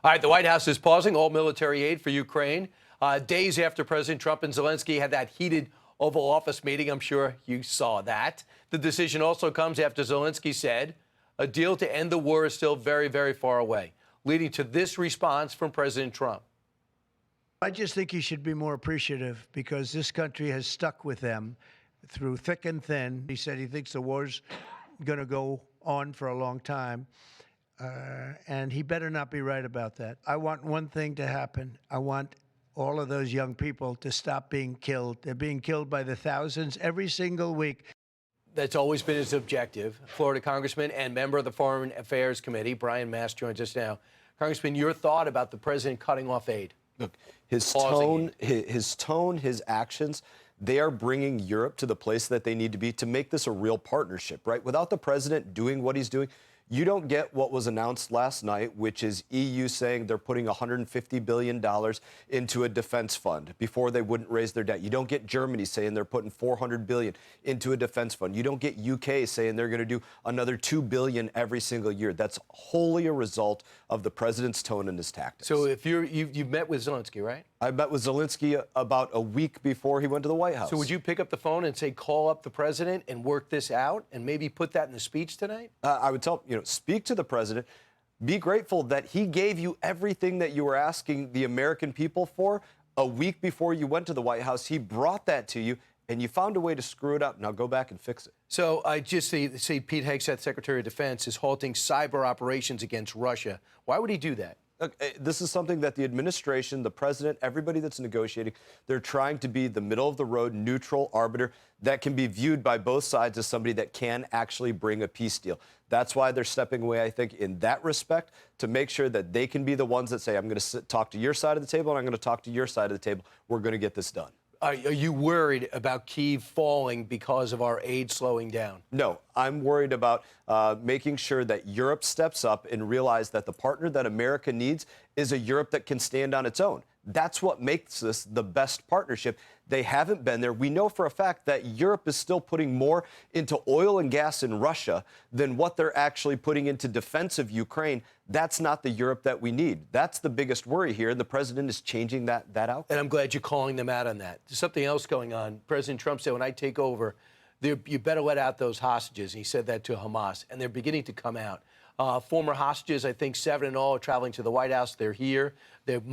All right, the White House is pausing all military aid for Ukraine. Days after President Trump and Zelenskyy had that heated Oval Office meeting. I'm sure you saw that. The decision also comes after Zelenskyy said a deal to end the war is still very, very far away, leading to this response from President Trump. I just think he should be more appreciative because this country has stuck with them through thick and thin. He said he thinks the war's going to go on for a long time. And he better not be right about that. I want one thing to happen. I want all of those young people to stop being killed. They're being killed by the thousands every single week. That's always been his objective. Florida Congressman and member of the Foreign Affairs Committee, Brian Mast, joins us now. Congressman, your thought about the president cutting off aid? Look, his tone, his actions, they are bringing Europe to the place that they need to be to make this a real partnership, right? Without the president doing what he's doing, you don't get what was announced last night, which is EU saying they're putting $150 billion into a defense fund before they wouldn't raise their debt. You don't get Germany saying they're putting $400 billion into a defense fund. You don't get UK saying they're going to do another $2 billion every single year. That's wholly a result of the president's tone and his tactics. So if you've met with Zelenskyy, right? I met with Zelenskyy about a week before he went to the White House. So would you pick up the phone and say, call up the president and work this out and maybe put that in the speech tonight? I would tell, speak to the president. Be grateful that he gave you everything that you were asking the American people for a week before you went to the White House. He brought that to you, and you found a way to screw it up. Now go back and fix it. So I just see Pete Hegseth, Secretary of Defense, is halting cyber operations against Russia. Why would he do that? Look, this is something that the administration, the president, everybody that's negotiating, they're trying to be the middle-of-the-road, neutral arbiter that can be viewed by both sides as somebody that can actually bring a peace deal. That's why they're stepping away, I think, in that respect, to make sure that they can be the ones that say, I'm going to talk to your side of the table, and I'm going to talk to your side of the table. We're going to get this done. Are you worried about Kyiv falling because of our aid slowing down? No, I'm worried about making sure that Europe steps up and realize that the partner that America needs is a Europe that can stand on its own. That's what makes this the best partnership. They haven't been there. We know for a fact that Europe is still putting more into oil and gas in Russia than what they're actually putting into defense of Ukraine. That's not the Europe that we need. That's the biggest worry here. The president is changing that out. And I'm glad you're calling them out on that. There's something else going on. President Trump said, when I take over, you better let out those hostages. He said that to Hamas, and they're beginning to come out. Former hostages, I think 7 in all, are traveling to the White House. They're here.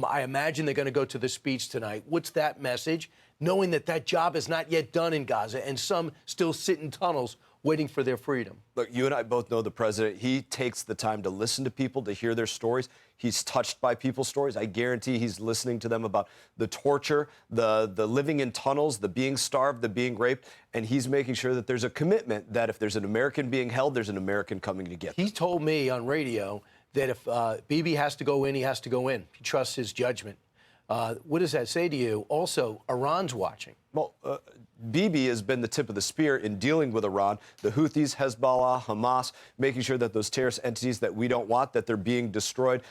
I imagine they're going to go to the speech tonight. What's that message? Knowing that that job is not yet done in Gaza, and some still sit in tunnels waiting for their freedom. Look, you and I both know the president. He takes the time to listen to people, to hear their stories. He's touched by people's stories. I guarantee he's listening to them about the torture, the living in tunnels, the being starved, the being raped, and he's making sure that there's a commitment that if there's an American being held, there's an American coming to get them. He told me on radio that if Bibi has to go in, he has to go in. He trusts his judgment. What does that say to you? Also, Iran's watching. Well, Bibi has been the tip of the spear in dealing with Iran, the Houthis, Hezbollah, Hamas, making sure that those terrorist entities that we don't want, that they're being destroyed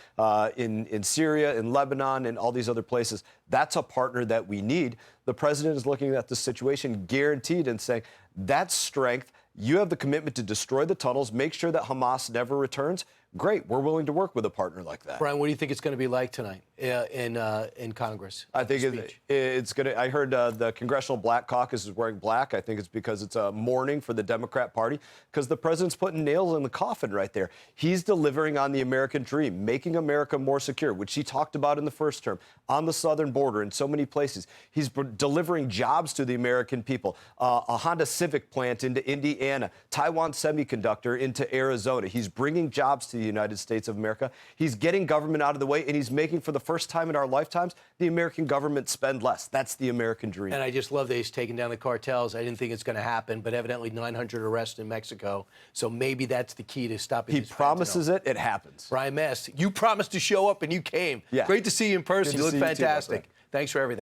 in Syria, in Lebanon, and all these other places. That's a partner that we need. The president is looking at the situation guaranteed and saying, that's strength. You have the commitment to destroy the tunnels, make sure that Hamas never returns. Great. We're willing to work with a partner like that. Brian, what do you think it's going to be like tonight in Congress? I think it's going to. I heard the Congressional Black Caucus is wearing black. I think it's because it's a mourning for the Democrat Party, because the president's putting nails in the coffin right there. He's delivering on the American dream, making America more secure, which he talked about in the first term, on the southern border in so many places. He's delivering jobs to the American people, a Honda Civic plant into Indiana, Taiwan Semiconductor into Arizona. He's bringing jobs to the United States of America. He's getting government out of the way, and he's making, for the first time in our lifetimes, the American government spend less. That's the American dream. And I just love that he's taking down the cartels. I didn't think it's going to happen, but evidently 900 arrests in Mexico. So maybe that's the key to stopping this. He promises it, it happens. Brian Mast, you promised to show up, and you came. Yeah. Great to see you in person. You look fantastic. Thanks for everything.